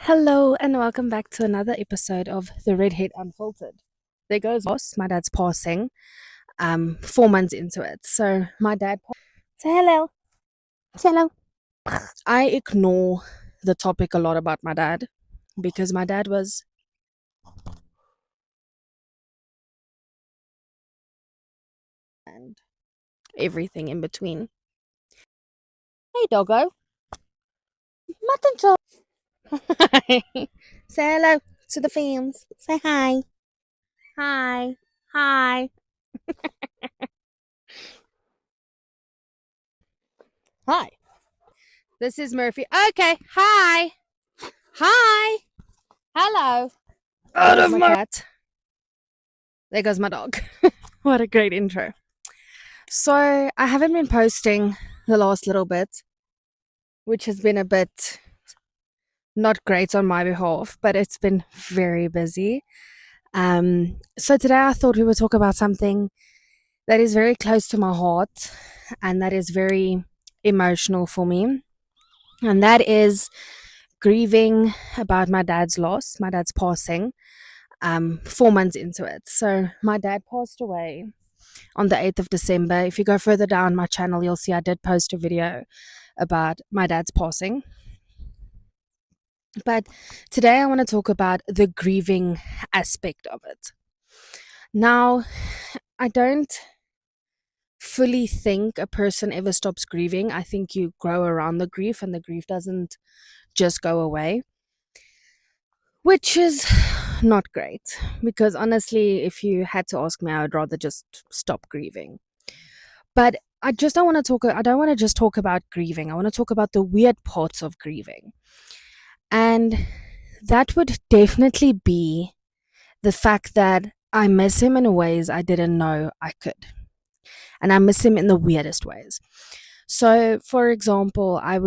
Hello and welcome back to another episode of The Redhead Unfiltered. There goes boss, my dad's passing. 4 months into it. So my dad say hello. Say hello. I ignore the topic a lot about my dad because my dad was and everything in between. Hey doggo. Mutton chop. Say hello to the fans. Say hi. Hi. Hi. Hi. This is Murphy. Okay. Hi. Hi. Hello. Out of my cat. There goes my dog. What a great intro. So, I haven't been posting the last little bit, which has been a bit not great on my behalf, but it's been very busy. So, today I thought we would talk about something that is very close to my heart and that is very emotional for me, and that is grieving about my dad's loss, my dad's passing. 4 months into it. So, my dad passed away on the 8th of December. If you go further down my channel, you'll see I did post a video about my dad's passing. But today I want to talk about the grieving aspect of it. Now, I don't fully think a person ever stops grieving. I think you grow around the grief and the grief doesn't just go away, which is not great because honestly, if you had to ask me, I would rather just stop grieving. But I don't want to just talk about grieving. I want to talk about the weird parts of grieving. And that would definitely be the fact that I miss him in ways I didn't know I could. And I miss him in the weirdest ways. So, for example, I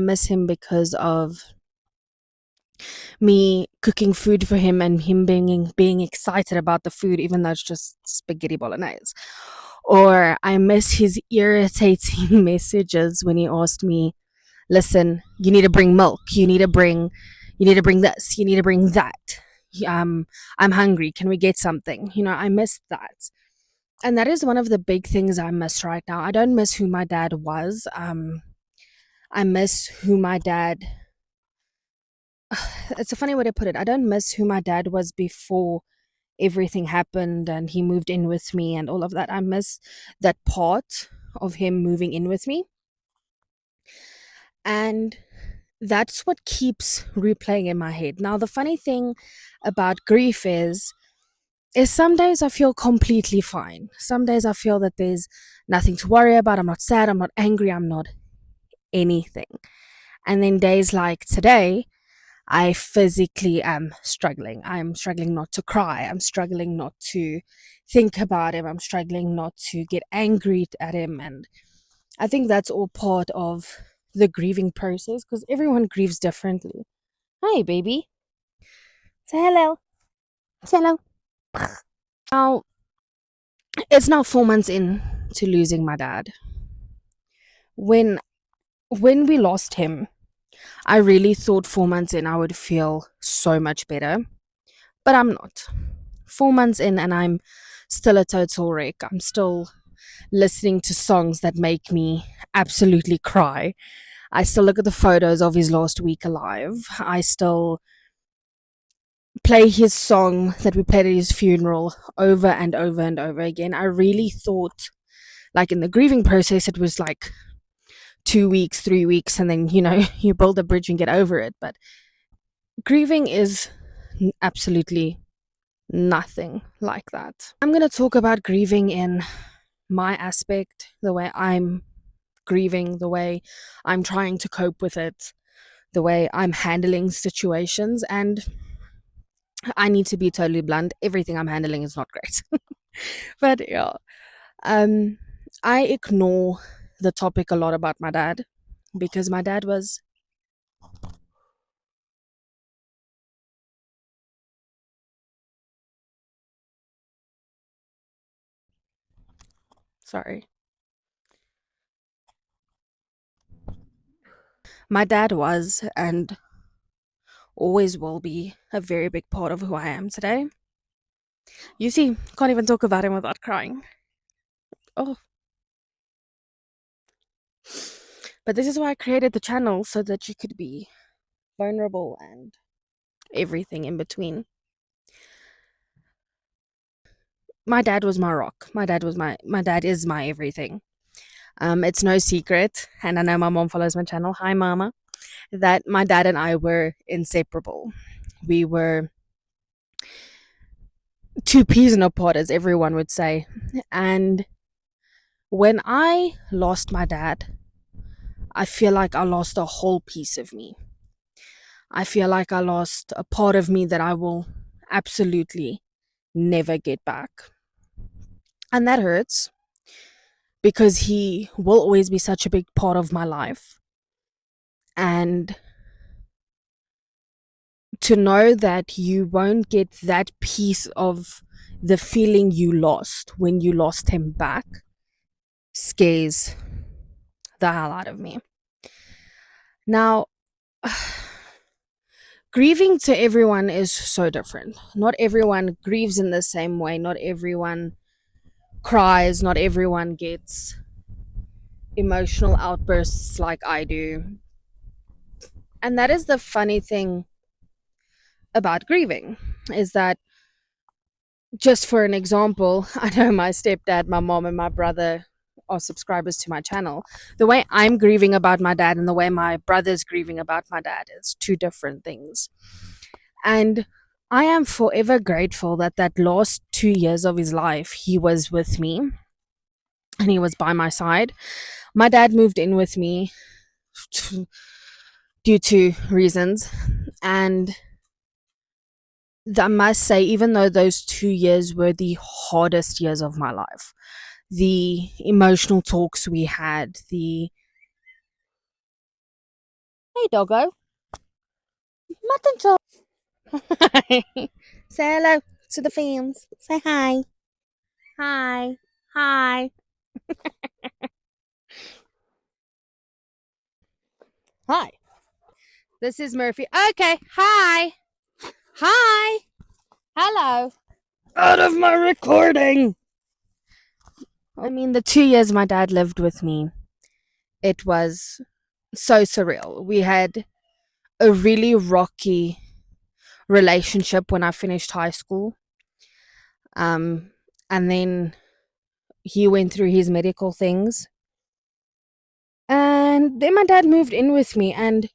miss him because of me cooking food for him and him being excited about the food even though it's just spaghetti bolognese. Or I miss his irritating messages when he asked me, listen, you need to bring milk, you need to bring this, you need to bring that. I'm hungry, can we get something? I miss that. And that is one of the big things I miss right now. I don't miss who my dad was. I miss who my dad it's a funny way to put it. I don't miss who my dad was before everything happened and he moved in with me and all of that. I miss that part of him moving in with me. And that's what keeps replaying in my head. Now, the funny thing about grief is some days I feel completely fine. Some days I feel that there's nothing to worry about. I'm not sad, I'm not angry, I'm not anything. And then days like today, I physically am struggling. I'm struggling not to cry. I'm struggling not to think about him. I'm struggling not to get angry at him. And I think that's all part of the grieving process because everyone grieves differently. Hi, baby. Say hello. Say hello. Now, it's now 4 months in to losing my dad. When when we lost him, I really thought 4 months in I would feel so much better, but I'm not. 4 months in and I'm still a total wreck. I'm still listening to songs that make me absolutely cry. I still look at the photos of his last week alive. I still play his song that we played at his funeral over and over and over again. I really thought, like in the grieving process, it was like 2 weeks, 3 weeks, and then, you build a bridge and get over it. But grieving is absolutely nothing like that. I'm going to talk about grieving in my aspect, the way I'm grieving, the way I'm trying to cope with it, the way I'm handling situations. And I need to be totally blunt, everything I'm handling is not great. But yeah, um, I ignore the topic a lot about my dad because my dad was. Sorry. My dad was, and always will be a very big part of who I am today. You see, can't even talk about him without crying. Oh, but this is why I created the channel, so that you could be vulnerable and everything in between. My dad was my rock. My dad is my everything. It's no secret, and I know my mom follows my channel. Hi, mama. That my dad and I were inseparable. We were two peas in a pod, as everyone would say. And when I lost my dad, I feel like I lost a whole piece of me. I feel like I lost a part of me that I will absolutely never get back. And that hurts because he will always be such a big part of my life. And to know that you won't get that piece of the feeling you lost when you lost him back scares the hell out of me. Now, grieving to everyone is so different. Not everyone grieves in the same way. Not everyone cries. Not everyone gets emotional outbursts like I do. And that is the funny thing about grieving, is that, just for an example, I know my stepdad, my mom, and my brother are subscribers to my channel. The way I'm grieving about my dad and the way my brother's grieving about my dad is two different things. And I am forever grateful that that last 2 years of his life, he was with me and he was by my side. My dad moved in with me due to reasons. And I must say, even though those 2 years were the hardest years of my life, the emotional talks we had, the hey doggo, mutton chop. Say hello to the fans. Say hi. Hi. Hi. Hi. This is Murphy. Okay. Hi. Hi. Hello. Out of my recording. I mean, the 2 years my dad lived with me, it was so surreal. We had a really rocky relationship when I finished high school. And then he went through his medical things. And then my dad moved in with me, and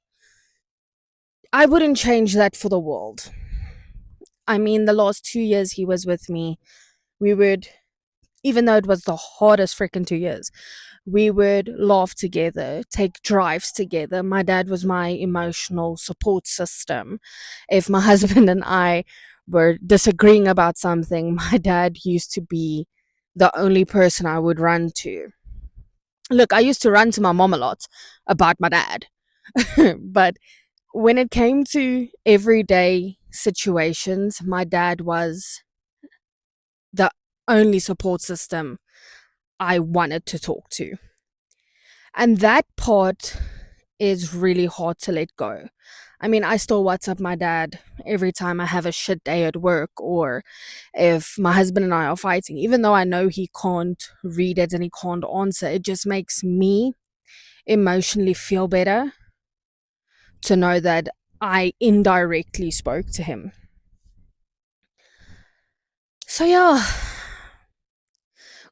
I wouldn't change that for the world. I mean, the last 2 years he was with me, we would, even though it was the hardest freaking 2 years, we would laugh together, take drives together. My dad was my emotional support system. If my husband and I were disagreeing about something, my dad used to be the only person I would run to. Look, I used to run to my mom a lot about my dad, but when it came to everyday situations, my dad was the only support system I wanted to talk to. And that part is really hard to let go. I mean, I still WhatsApp my dad every time I have a shit day at work, or if my husband and I are fighting. Even though I know he can't read it and he can't answer, it just makes me emotionally feel better to know that I indirectly spoke to him. So, yeah,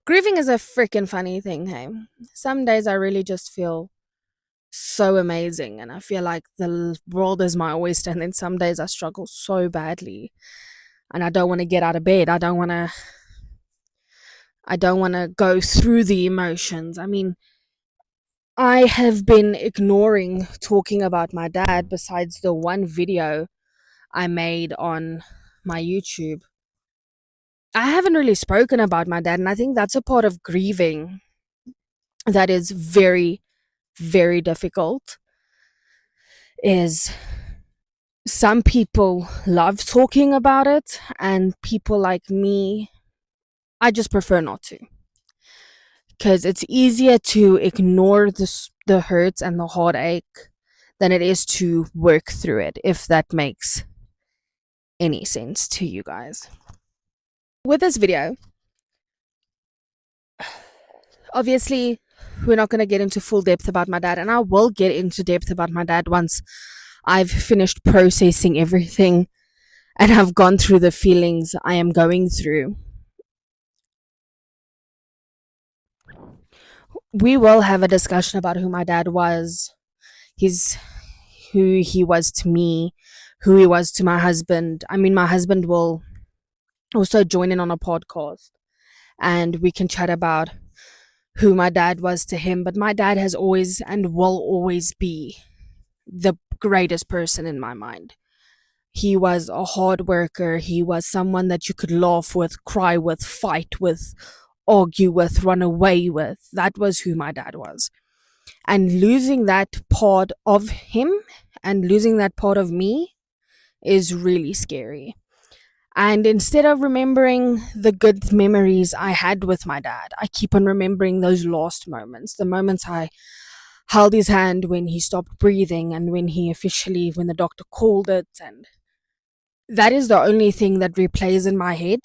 grieving is a freaking funny thing, hey? Some days I really just feel so amazing and I feel like the world is my oyster, and then some days I struggle so badly and I don't want to get out of bed. I don't want to go through the emotions. I mean, I have been ignoring talking about my dad besides the one video I made on my YouTube. I haven't really spoken about my dad, and I think that's a part of grieving that is very, very difficult. Is some people love talking about it, and people like me, I just prefer not to, because it's easier to ignore the hurts and the heartache than it is to work through it, if that makes any sense to you guys. With this video, obviously, we're not going to get into full depth about my dad, and I will get into depth about my dad once I've finished processing everything and have gone through the feelings I am going through. We will have a discussion about who my dad was, his who he was to me, who he was to my husband. I mean, my husband will also join in on a podcast and we can chat about who my dad was to him. But my dad has always and will always be the greatest person in my mind. He was a hard worker. He was someone that you could laugh with, cry with, fight with, argue with, run away with. That was who my dad was. And losing that part of him and losing that part of me is really scary. And instead of remembering the good memories I had with my dad, I keep on remembering those lost moments, the moments I held his hand when he stopped breathing and when the doctor called it. And that is the only thing that replays in my head.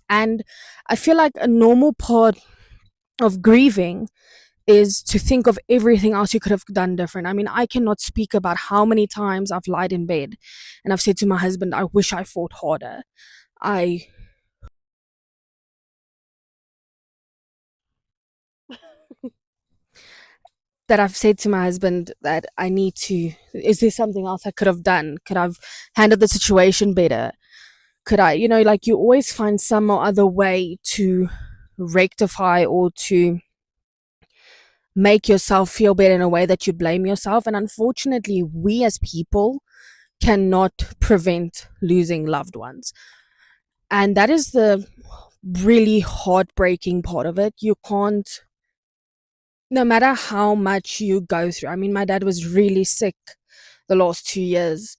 And I feel like a normal part of grieving is to think of everything else you could have done different. I mean, I cannot speak about how many times I've lied in bed and I've said to my husband, I wish I fought harder. I that I've said to my husband that I need to, is there something else I could have done? Could I've handled the situation better? Could I, like you always find some other way to rectify or to make yourself feel better in a way that you blame yourself. And unfortunately, we as people cannot prevent losing loved ones. And that is the really heartbreaking part of it. You can't, no matter how much you go through. I mean, my dad was really sick the last 2 years.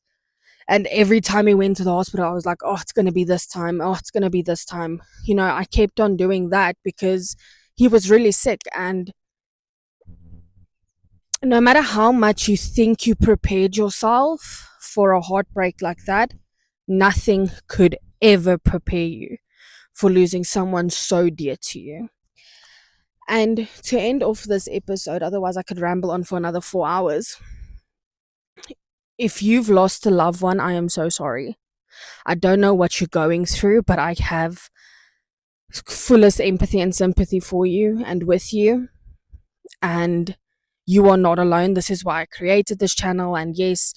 And every time he went to the hospital, I was like, oh, it's going to be this time. Oh, it's going to be this time. I kept on doing that because he was really sick. And no matter how much you think you prepared yourself for a heartbreak like that, nothing could ever prepare you for losing someone so dear to you. And to end off this episode, otherwise I could ramble on for another 4 hours. If you've lost a loved one, I am so sorry. I don't know what you're going through, but I have fullest empathy and sympathy for you and with you. And you are not alone. This is why I created this channel. And yes,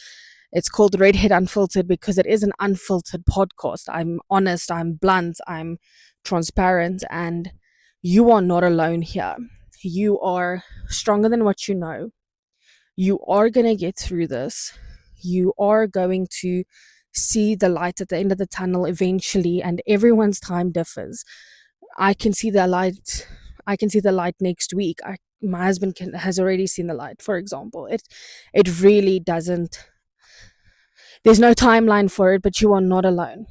it's called Redhead Unfiltered because it is an unfiltered podcast. I'm honest, I'm blunt, I'm transparent, and you are not alone here. You are stronger than what you know. You are going to get through this. You are going to see the light at the end of the tunnel eventually, and everyone's time differs. I can see the light. I can see the light next week. My husband has already seen the light, for example. It really doesn't. There's no timeline for it, but you are not alone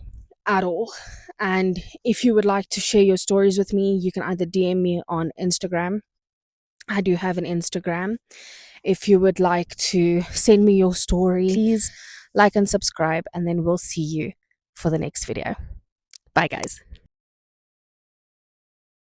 at all. And if you would like to share your stories with me, you can either DM me on Instagram. I do have an Instagram. If you would like to send me your story, please like and subscribe, and then we'll see you for the next video. Bye, guys.